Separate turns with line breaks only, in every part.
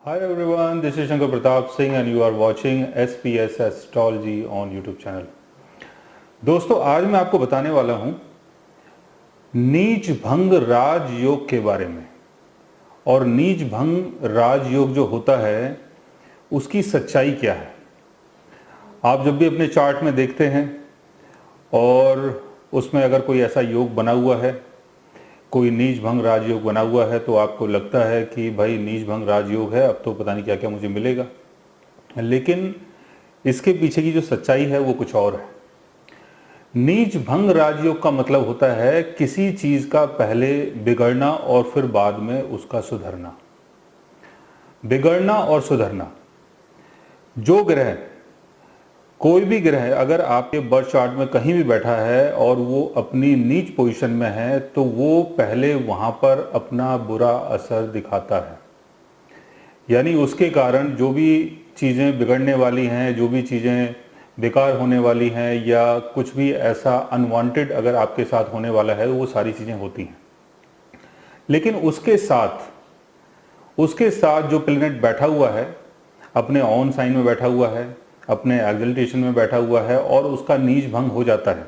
Hi everyone, this is Shankar Pratap Singh and you are watching SPS Astrology on YouTube channel। दोस्तों आज मैं आपको बताने वाला हूं नीच भंग राजयोग के बारे में। और नीच भंग राजयोग जो होता है उसकी सच्चाई क्या है। आप जब भी अपने चार्ट में देखते हैं और उसमें अगर कोई ऐसा योग बना हुआ है, कोई नीच भंग राजयोग बना हुआ है, तो आपको लगता है कि भाई नीच भंग राजयोग है, अब तो पता नहीं क्या क्या मुझे मिलेगा। लेकिन इसके पीछे की जो सच्चाई है वो कुछ और है। नीच भंग राजयोग का मतलब होता है किसी चीज का पहले बिगड़ना और फिर बाद में उसका सुधरना। बिगड़ना और सुधरना। जो ग्रह, कोई भी ग्रह अगर आपके बर्थ चार्ट में कहीं भी बैठा है और वो अपनी नीच पोजीशन में है तो वो पहले वहां पर अपना बुरा असर दिखाता है। यानी उसके कारण जो भी चीज़ें बिगड़ने वाली हैं, जो भी चीज़ें बेकार होने वाली हैं या कुछ भी ऐसा अनवांटेड अगर आपके साथ होने वाला है वो सारी चीज़ें होती हैं। लेकिन उसके साथ जो प्लेनेट बैठा हुआ है, अपने ऑन साइन में बैठा हुआ है, अपने एक्सल्टेशन में बैठा हुआ है और उसका नीच भंग हो जाता है।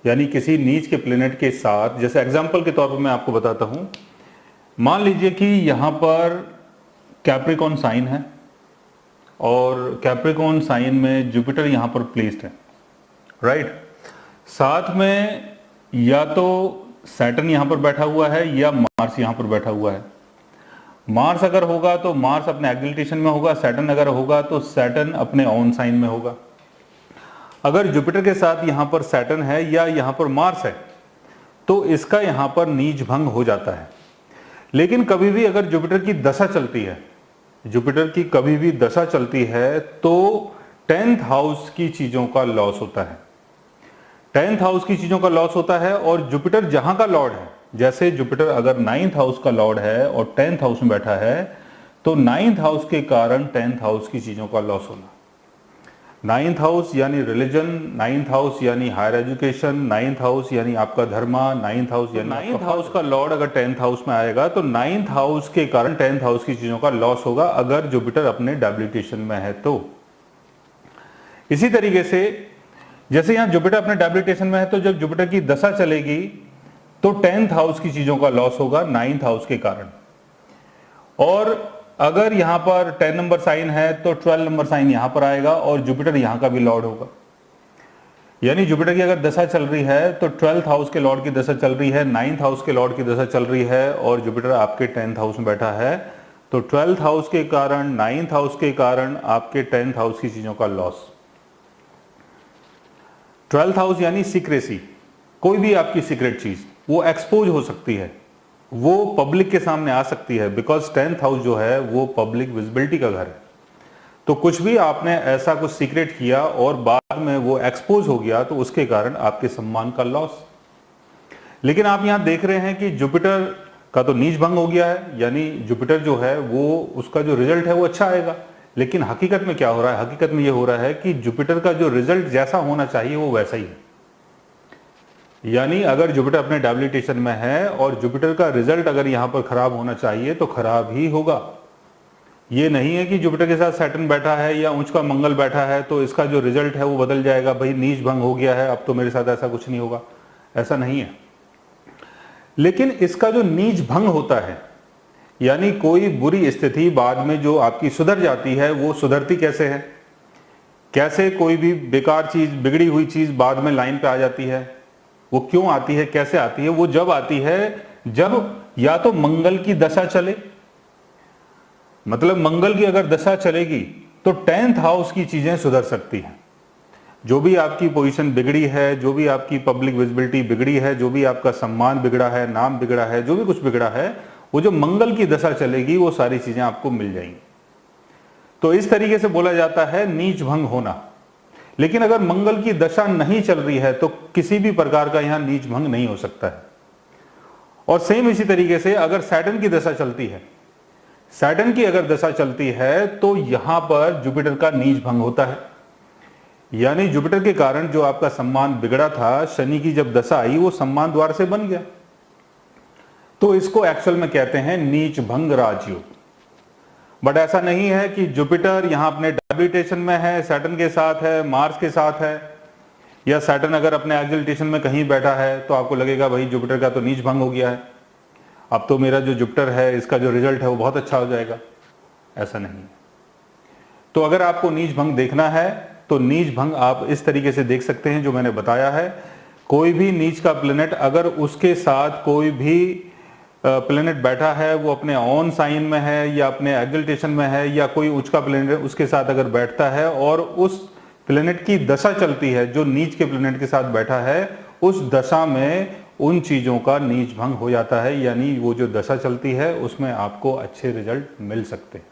यानी किसी नीच के प्लेनेट के साथ, जैसे एग्जांपल के तौर पर मैं आपको बताता हूं, मान लीजिए कि यहां पर कैप्रिकॉन साइन है और कैप्रिकॉन साइन में जुपिटर यहां पर प्लेस्ड है, राइट। साथ में या तो सैटर्न यहां पर बैठा हुआ है या मार्स यहां पर बैठा हुआ है। मार्स अगर होगा तो मार्स अपने एक्सल्टेशन में होगा, सैटर्न अगर होगा तो सैटर्न अपने ऑन साइन में होगा। अगर जुपिटर के साथ यहां पर सैटर्न है या यहां पर मार्स है तो इसका यहां पर नीच भंग हो जाता है। लेकिन कभी भी अगर जुपिटर की दशा चलती है, जुपिटर की कभी भी दशा चलती है तो 10th हाउस की चीजों का लॉस होता है। 10th हाउस की चीजों का लॉस होता है और जुपिटर जहां का लॉर्ड है, जैसे जुपिटर अगर 9th हाउस का लॉर्ड है और 10th हाउस में बैठा है तो 9th हाउस के कारण 10th हाउस की चीजों का लॉस होना। 9th हाउस यानी रिलीजन, 9th हाउस यानी हायर एजुकेशन, 9th हाउस यानी आपका धर्म, 9th हाउस यानी 9th हाउस का लॉर्ड अगर 10th हाउस में आएगा तो 9th हाउस के कारण 10th हाउस की चीजों का लॉस होगा अगर जुपिटर अपने डेबिलिटेशन में है तो। इसी तरीके से जैसे यहां जुपिटर अपने डेबिलिटेशन में है तो जब जुपिटर की दशा चलेगी तो 10th हाउस की चीजों का लॉस होगा 9th हाउस के कारण। और अगर यहां पर 10 नंबर साइन है तो 12 नंबर साइन यहां पर आएगा और जुपिटर यहां का भी लॉर्ड होगा। यानी जुपिटर की अगर दशा चल रही है तो 12th हाउस के लॉर्ड की दशा चल रही है, 9th हाउस के लॉर्ड की दशा चल रही है और जुपिटर आपके 10th हाउस में बैठा है तो 12th हाउस के कारण, 9th हाउस के कारण आपके 10th हाउस की चीजों का लॉस। 12th हाउस यानी सीक्रेसी, कोई भी आपकी सीक्रेट चीज वो एक्सपोज हो सकती है, वो पब्लिक के सामने आ सकती है, बिकॉज 10th हाउस जो है वो पब्लिक विजिबिलिटी का घर है। तो कुछ भी आपने ऐसा कुछ सीक्रेट किया और बाद में वो एक्सपोज हो गया तो उसके कारण आपके सम्मान का लॉस। लेकिन आप यहां देख रहे हैं कि जुपिटर का तो नीच भंग हो गया है, यानी जुपिटर जो है वो उसका जो रिजल्ट है वो अच्छा आएगा। लेकिन हकीकत में क्या हो रहा है? हकीकत में ये हो रहा है कि जुपिटर का जो रिजल्ट जैसा होना चाहिए वो वैसा ही है। यानी अगर जुपिटर अपने डेबिलिटेशन में है और जुपिटर का रिजल्ट अगर यहां पर खराब होना चाहिए तो खराब ही होगा। ये नहीं है कि जुपिटर के साथ सैटर्न बैठा है या उच्च का मंगल बैठा है तो इसका जो रिजल्ट है वो बदल जाएगा, भाई नीच भंग हो गया है अब तो मेरे साथ ऐसा कुछ नहीं होगा, ऐसा नहीं है। लेकिन इसका जो नीच भंग होता है, यानी कोई बुरी स्थिति बाद में जो आपकी सुधर जाती है, वो सुधरती कैसे है? कैसे कोई भी बेकार चीज, बिगड़ी हुई चीज बाद में लाइन पे आ जाती है? वो क्यों आती है, कैसे आती है? वो जब आती है जब या तो मंगल की दशा चले, मतलब मंगल की अगर दशा चलेगी तो 10th हाउस की चीजें सुधर सकती हैं। जो भी आपकी पोजीशन बिगड़ी है, जो भी आपकी पब्लिक विजिबिलिटी बिगड़ी है, जो भी आपका सम्मान बिगड़ा है, नाम बिगड़ा है, जो भी कुछ बिगड़ा है, वो जो मंगल की दशा चलेगी वो सारी चीजें आपको मिल जाएंगी। तो इस तरीके से बोला जाता है नीच भंग होना। लेकिन अगर मंगल की दशा नहीं चल रही है तो किसी भी प्रकार का यहां नीच भंग नहीं हो सकता है। और सेम इसी तरीके से अगर सैटर्न की दशा चलती है, सैटर्न की अगर दशा चलती है तो यहां पर जुपिटर का नीच भंग होता है। यानी जुपिटर के कारण जो आपका सम्मान बिगड़ा था, शनि की जब दशा आई वो सम्मान द्वार से बन गया। तो इसको एक्चुअल में कहते हैं नीच भंग राजयोग। बट ऐसा नहीं है कि जुपिटर यहाँ अपने डेबिलिटेशन में है, सैटर्न के साथ है, मार्स के साथ है, या सैटर्न अगर अपने एक्सिलरेशन में कहीं बैठा है तो आपको लगेगा भाई जुपिटर का तो नीच भंग हो गया है, अब तो मेरा जो जुपिटर है इसका जो रिजल्ट है वो बहुत अच्छा हो जाएगा। ऐसा नहीं है। तो अगर आपको नीच भंग देखना है तो नीच भंग आप इस तरीके से देख सकते हैं जो मैंने बताया है। कोई भी नीच का प्लेनेट अगर उसके साथ कोई भी प्लेनेट बैठा है, वो अपने ऑन साइन में है या अपने एक्सिलरेशन में है, या कोई उच्च का प्लेनेट उसके साथ अगर बैठता है और उस प्लेनेट की दशा चलती है जो नीच के प्लेनेट के साथ बैठा है, उस दशा में उन चीजों का नीच भंग हो जाता है, यानी वो जो दशा चलती है उसमें आपको अच्छे रिजल्ट मिल सकते हैं।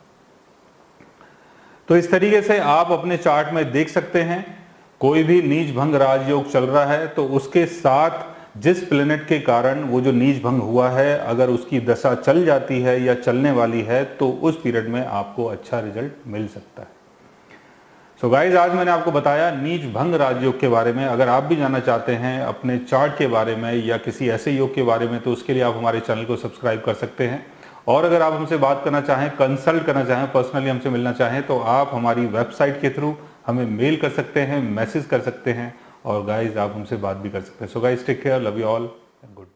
तो इस तरीके से आप अपने चार्ट में देख सकते हैं, कोई भी नीच भंग राजयोग चल रहा है तो उसके साथ जिस प्लेनेट के कारण वो जो नीच भंग हुआ है, अगर उसकी दशा चल जाती है या चलने वाली है तो उस पीरियड में आपको अच्छा रिजल्ट मिल सकता है। सो गाइज, आज मैंने आपको बताया नीच भंग राजयोग के बारे में। अगर आप भी जानना चाहते हैं अपने चार्ट के बारे में या किसी ऐसे योग के बारे में तो उसके लिए आप हमारे चैनल को सब्सक्राइब कर सकते हैं। और अगर आप हमसे बात करना चाहें, कंसल्ट करना चाहें, पर्सनली हमसे मिलना चाहें तो आप हमारी वेबसाइट के थ्रू हमें मेल कर सकते हैं, मैसेज कर सकते हैं, और गाइज आप हमसे बात भी कर सकते हैं। So guys, take care, love you all, good.